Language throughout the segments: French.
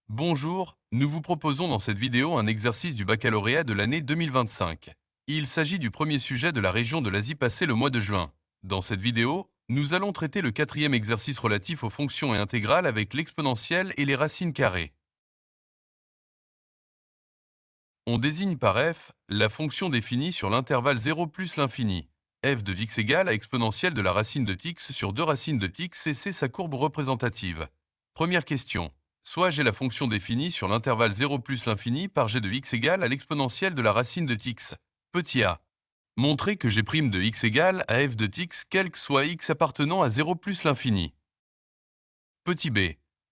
Bonjour, nous vous proposons dans cette vidéo un exercice du baccalauréat de l'année 2025. Il s'agit du premier sujet de la région de l'Asie passé le mois de juin. Dans cette vidéo, nous allons traiter le quatrième exercice relatif aux fonctions et intégrales avec l'exponentielle et les racines carrées. On désigne par f la fonction définie sur l'intervalle 0 plus l'infini. F de x égale à exponentielle de la racine de x sur 2 racines de x et c'est sa courbe représentative. Première question. Soit j'ai la fonction définie sur l'intervalle 0 plus l'infini par g de x égale à l'exponentielle de la racine de x. Petit a. Montrer que g' de x égale à f de x quel que soit x appartenant à 0 plus l'infini. Petit b.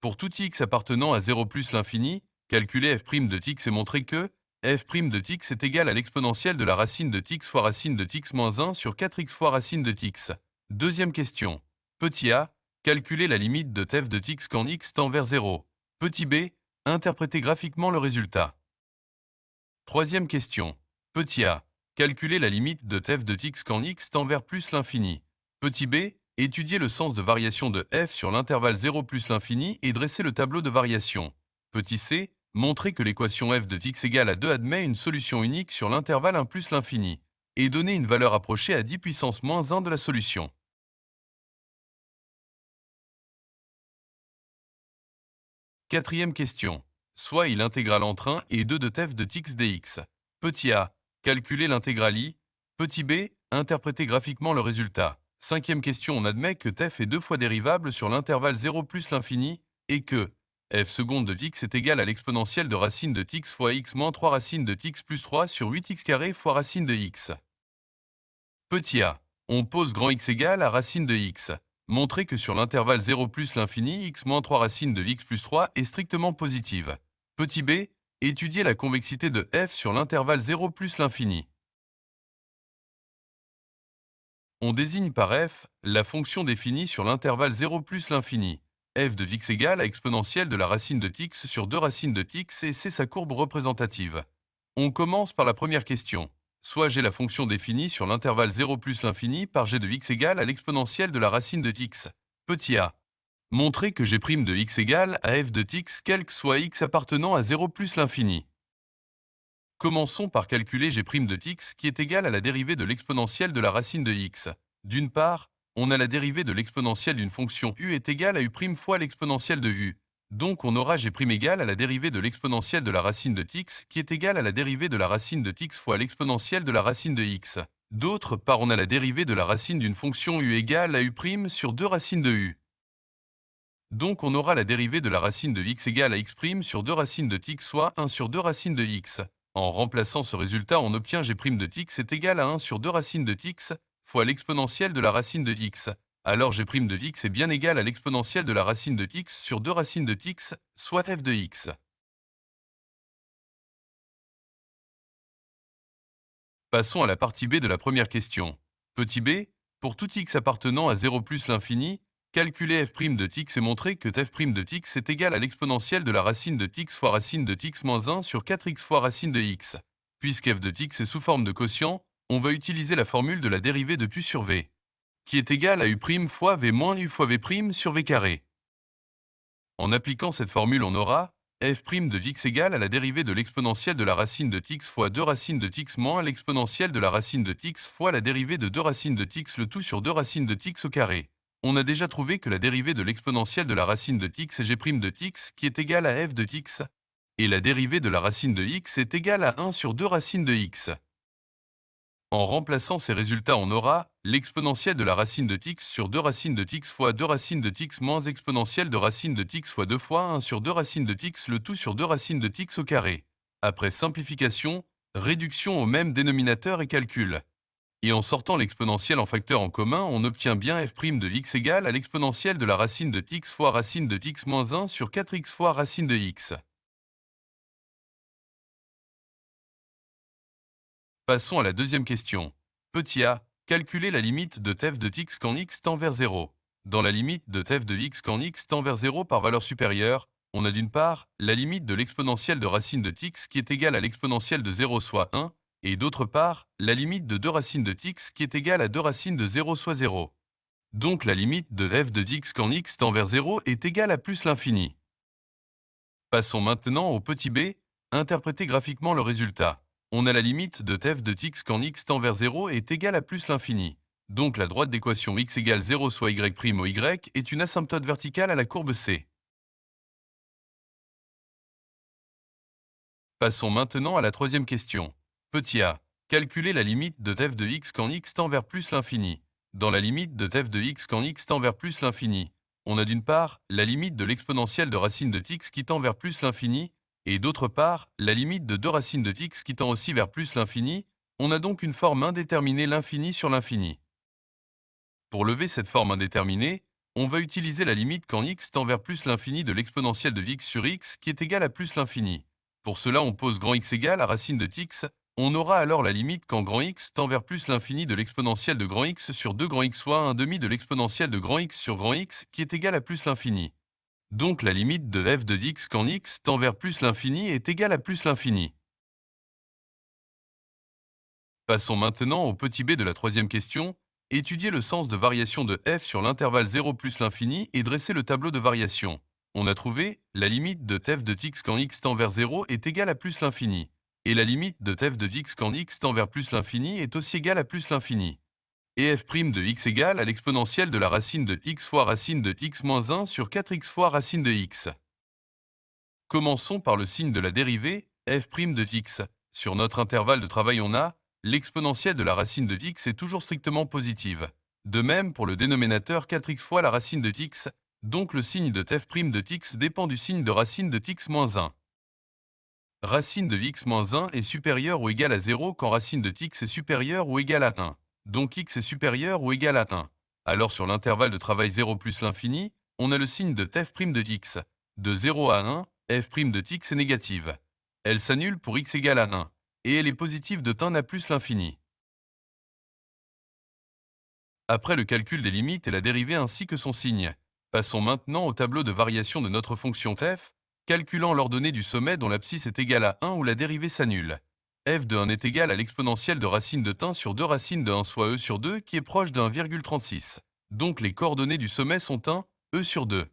Pour tout x appartenant à 0 plus l'infini, calculer f' de x et montrer que f' de x est égal à l'exponentielle de la racine de x fois racine de x moins 1 sur 4x fois racine de x. Deuxième question. Petit a. Calculer la limite de f de x quand x tend vers 0. Petit b. Interpréter graphiquement le résultat. Troisième question. Petit a. Calculer la limite de f de x quand x tend vers plus l'infini. Petit b. Étudier le sens de variation de f sur l'intervalle 0 plus l'infini et dresser le tableau de variation. Petit c. Montrer que l'équation f de x égale à 2 admet une solution unique sur l'intervalle 1 plus l'infini. Et donner une valeur approchée à 10 puissance moins 1 de la solution. Quatrième question. Soit il intégrale entre 1 et 2 de f de x dx. Petit a. Calculer l'intégrale i. Petit b. Interpréter graphiquement le résultat. Cinquième question, on admet que f est deux fois dérivable sur l'intervalle 0 plus l'infini et que f seconde de x est égal à l'exponentielle de racine de x fois x moins 3 racine de x plus 3 sur 8x carré fois racine de x. Petit a. On pose grand X égale à racine de x. Montrer que sur l'intervalle 0 plus l'infini, x moins 3 racine de x plus 3 est strictement positive. Petit b. Étudier la convexité de f sur l'intervalle 0 plus l'infini. On désigne par f la fonction définie sur l'intervalle 0 plus l'infini. F de x égale à exponentielle de la racine de x sur 2 racines de x et c'est sa courbe représentative. On commence par la première question. Soit j'ai la fonction définie sur l'intervalle 0 plus l'infini par g de x égale à l'exponentielle de la racine de x. Petit a. Montrer que g' de x égale à f de x quel que soit x appartenant à 0 plus l'infini. Commençons par calculer g' de x qui est égal à la dérivée de l'exponentielle de la racine de x. D'une part, on a la dérivée de l'exponentielle d'une fonction u est égale à u' fois l'exponentielle de u. Donc on aura g' égale à la dérivée de l'exponentielle de la racine de x qui est égale à la dérivée de la racine de x fois l'exponentielle de la racine de x. D'autre part, on a la dérivée de la racine d'une fonction u égale à u' sur 2 racines de u. Donc on aura la dérivée de la racine de x égale à x' sur 2 racines de x soit 1 sur 2 racines de x. En remplaçant ce résultat, on obtient g' de x est égal à 1 sur 2 racines de x fois l'exponentielle de la racine de x. Alors g' de x est bien égal à l'exponentielle de la racine de x sur 2 racines de x, soit f de x. Passons à la partie b de la première question. Petit b, pour tout x appartenant à 0 plus l'infini, calculer f' de x et montrer que f' de x est égal à l'exponentielle de la racine de x fois racine de x moins 1 sur 4x fois racine de x. Puisque f de x est sous forme de quotient, on va utiliser la formule de la dérivée de q sur v, qui est égale à u' fois v moins u fois v' sur v carré. En appliquant cette formule, on aura f' de x égale à la dérivée de l'exponentielle de la racine de x fois 2 racines de x moins l'exponentielle de la racine de x fois la dérivée de 2 racines de x le tout sur 2 racines de x au carré. On a déjà trouvé que la dérivée de l'exponentielle de la racine de x est g' de x qui est égale à f de x, et la dérivée de la racine de x est égale à 1 sur 2 racines de x. En remplaçant ces résultats, on aura l'exponentielle de la racine de x sur 2 racines de x fois 2 racines de x moins exponentielle de racine de x fois 2 fois 1 sur 2 racines de x le tout sur 2 racines de x au carré. Après simplification, réduction au même dénominateur et calcul. Et en sortant l'exponentielle en facteur en commun, on obtient bien f' de x égale à l'exponentielle de la racine de x fois racine de x moins 1 sur 4x fois racine de x. Passons à la deuxième question. Petit a, calculer la limite de f de x quand x tend vers 0. Dans la limite de f de x quand x tend vers 0 par valeur supérieure, on a d'une part la limite de l'exponentielle de racine de x qui est égale à l'exponentielle de 0 soit 1, et d'autre part la limite de 2 racines de x qui est égale à 2 racines de 0 soit 0. Donc la limite de f de x quand x tend vers 0 est égale à plus l'infini. Passons maintenant au petit b. Interprétez graphiquement le résultat. On a la limite de f de x quand x tend vers 0 est égale à plus l'infini. Donc la droite d'équation x égale 0 soit y' au y est une asymptote verticale à la courbe C. Passons maintenant à la troisième question. Petit a. Calculez la limite de f de x quand x tend vers plus l'infini. Dans la limite de f de x quand x tend vers plus l'infini, on a d'une part la limite de l'exponentielle de racine de x qui tend vers plus l'infini, et d'autre part la limite de 2 racines de x qui tend aussi vers plus l'infini. On a donc une forme indéterminée l'infini sur l'infini. Pour lever cette forme indéterminée, on va utiliser la limite quand x tend vers plus l'infini de l'exponentielle de x sur x qui est égale à plus l'infini. Pour cela, on pose grand X égale à racine de x. On aura alors la limite quand grand X tend vers plus l'infini de l'exponentielle de grand X sur 2 grand X soit 1 demi de l'exponentielle de grand X sur grand X qui est égale à plus l'infini. Donc la limite de f de x quand x tend vers plus l'infini est égale à plus l'infini. Passons maintenant au petit b de la troisième question. Étudier le sens de variation de f sur l'intervalle 0 plus l'infini et dresser le tableau de variation. On a trouvé la limite de f de x quand x tend vers 0 est égale à plus l'infini. Et la limite de f de x quand x tend vers plus l'infini est aussi égale à plus l'infini. Et f' de x égale à l'exponentielle de la racine de x fois racine de x moins 1 sur 4x fois racine de x. Commençons par le signe de la dérivée, f' de x. Sur notre intervalle de travail on a l'exponentielle de la racine de x est toujours strictement positive. De même pour le dénominateur 4x fois la racine de x, donc le signe de f' de x dépend du signe de racine de x moins 1. Racine de x moins 1 est supérieure ou égale à 0 quand racine de x est supérieure ou égale à 1. Donc x est supérieur ou égal à 1. Alors sur l'intervalle de travail 0 plus l'infini, on a le signe de f' de x. De 0 à 1, f' de x est négative. Elle s'annule pour x égale à 1. Et elle est positive de tan à plus l'infini. Après le calcul des limites et la dérivée ainsi que son signe, passons maintenant au tableau de variation de notre fonction f, calculant l'ordonnée du sommet dont l'abscisse est égale à 1 où la dérivée s'annule. F de 1 est égal à l'exponentielle de racine de tan sur 2 racines de 1 soit e sur 2 qui est proche de 1,36. Donc les coordonnées du sommet sont 1, e sur 2.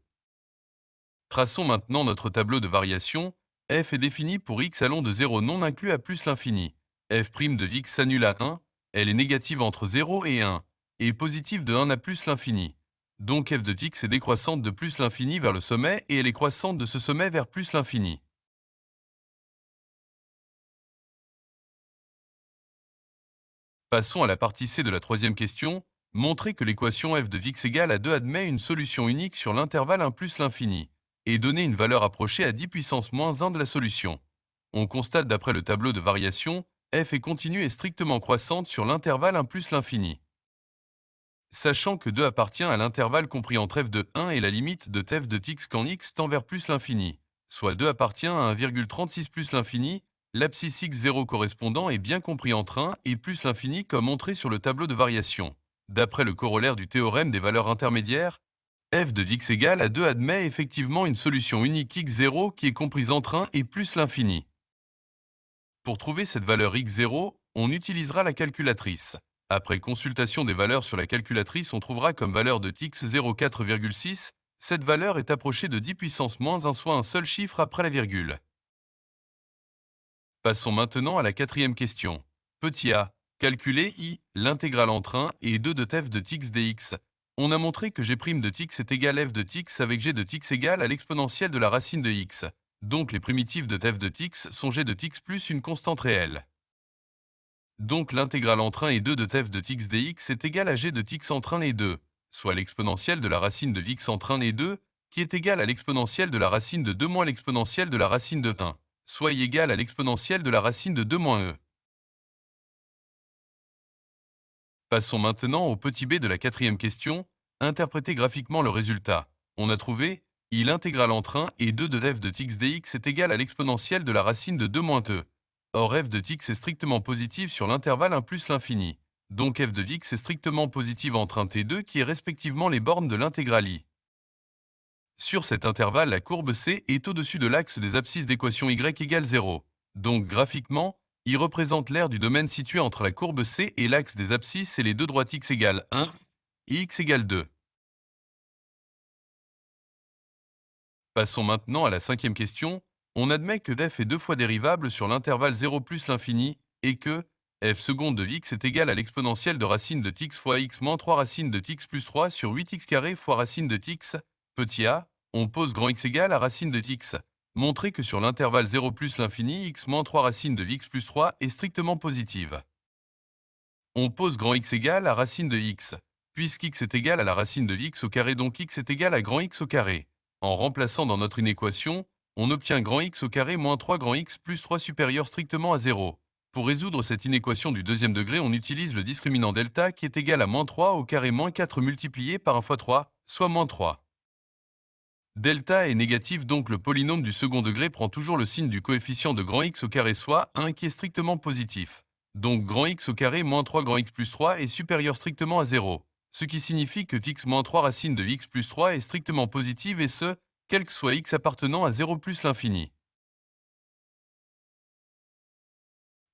Traçons maintenant notre tableau de variation. F est défini pour x allant de 0 non inclus à plus l'infini. F' de x s'annule à 1, elle est négative entre 0 et 1, et positive de 1 à plus l'infini. Donc f de x est décroissante de plus l'infini vers le sommet et elle est croissante de ce sommet vers plus l'infini. Passons à la partie C de la troisième question. Montrer que l'équation f de x égale à 2 admet une solution unique sur l'intervalle 1 plus l'infini, et donner une valeur approchée à 10 puissance moins 1 de la solution. On constate d'après le tableau de variation, f est continue et strictement croissante sur l'intervalle 1 plus l'infini. Sachant que 2 appartient à l'intervalle compris entre f de 1 et la limite de f de x quand x tend vers plus l'infini, soit 2 appartient à 1,36 plus l'infini, l'abscisse x0 correspondant est bien compris entre 1 et plus l'infini comme montré sur le tableau de variation. D'après le corollaire du théorème des valeurs intermédiaires, f de x égale à 2 admet effectivement une solution unique x0 qui est comprise entre 1 et plus l'infini. Pour trouver cette valeur x0, on utilisera la calculatrice. Après consultation des valeurs sur la calculatrice, on trouvera comme valeur de x 0,4,6. Cette valeur est approchée de 10 puissance moins 1 soit un seul chiffre après la virgule. Passons maintenant à la quatrième question. Petit a. Calculer i, l'intégrale entre 1 et 2 de f de x dx. On a montré que g' de x est égal à f de x avec g de x égale à l'exponentielle de la racine de x. Donc les primitives de f de x sont g de x plus une constante réelle. Donc l'intégrale entre 1 et 2 de f de x dx est égale à g de x entre 1 et 2, soit l'exponentielle de la racine de x entre 1 et 2, qui est égale à l'exponentielle de la racine de 2 moins l'exponentielle de la racine de 1, soit y égale à l'exponentielle de la racine de 2 moins e. Passons maintenant au petit b de la quatrième question. Interpréter graphiquement le résultat. On a trouvé I l'intégrale entre 1 et 2 de f de x dx est égale à l'exponentielle de la racine de 2 moins e. Or f de x est strictement positive sur l'intervalle 1 plus l'infini. Donc f de x est strictement positive entre 1 et 2 qui est respectivement les bornes de l'intégrale i. Sur cet intervalle, la courbe C est au-dessus de l'axe des abscisses d'équation y égale 0. Donc graphiquement, I représente l'aire du domaine situé entre la courbe C et l'axe des abscisses et les deux droites x égale 1 et x égale 2. Passons maintenant à la cinquième question. On admet que f est deux fois dérivable sur l'intervalle 0 plus l'infini et que f seconde de x est égal à l'exponentielle de racine de x fois x moins 3 racine de x plus 3 sur 8x carré fois racine de x, petit a, on pose grand x égale à racine de x. Montrer que sur l'intervalle 0 plus l'infini, x moins 3 racine de x plus 3 est strictement positive. On pose grand x égale à racine de x, puisqu'x est égal à la racine de x au carré, donc x est égal à grand x au carré. En remplaçant dans notre inéquation, on obtient grand x au carré moins 3 grand x plus 3 supérieur strictement à 0. Pour résoudre cette inéquation du deuxième degré, on utilise le discriminant delta qui est égal à moins 3 au carré moins 4 multiplié par 1 fois 3, soit moins 3. Delta est négatif, donc le polynôme du second degré prend toujours le signe du coefficient de grand x au carré, soit 1 qui est strictement positif. Donc grand x au carré moins 3 grand x plus 3 est supérieur strictement à 0. Ce qui signifie que x moins 3 racine de x plus 3 est strictement positive, et ce, quel que soit x appartenant à 0 plus l'infini.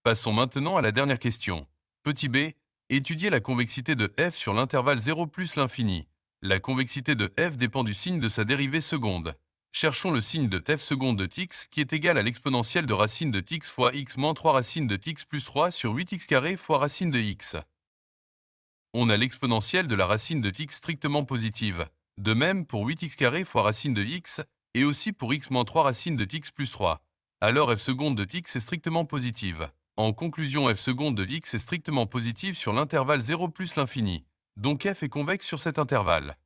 Passons maintenant à la dernière question. Petit b, étudier la convexité de f sur l'intervalle 0 plus l'infini. La convexité de f dépend du signe de sa dérivée seconde. Cherchons le signe de f seconde de x qui est égal à l'exponentielle de racine de x fois x moins 3 racine de x plus 3 sur 8x carré fois racine de x. On a l'exponentielle de la racine de x strictement positive. De même pour 8x carré fois racine de x, et aussi pour x moins 3 racine de x plus 3. Alors f seconde de x est strictement positive. En conclusion, f seconde de x est strictement positive sur l'intervalle 0 plus l'infini. Donc f est convexe sur cet intervalle.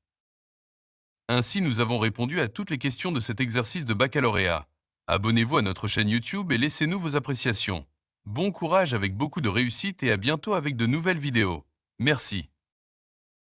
Ainsi, nous avons répondu à toutes les questions de cet exercice de baccalauréat. Abonnez-vous à notre chaîne YouTube et laissez-nous vos appréciations. Bon courage avec beaucoup de réussite et à bientôt avec de nouvelles vidéos. Merci.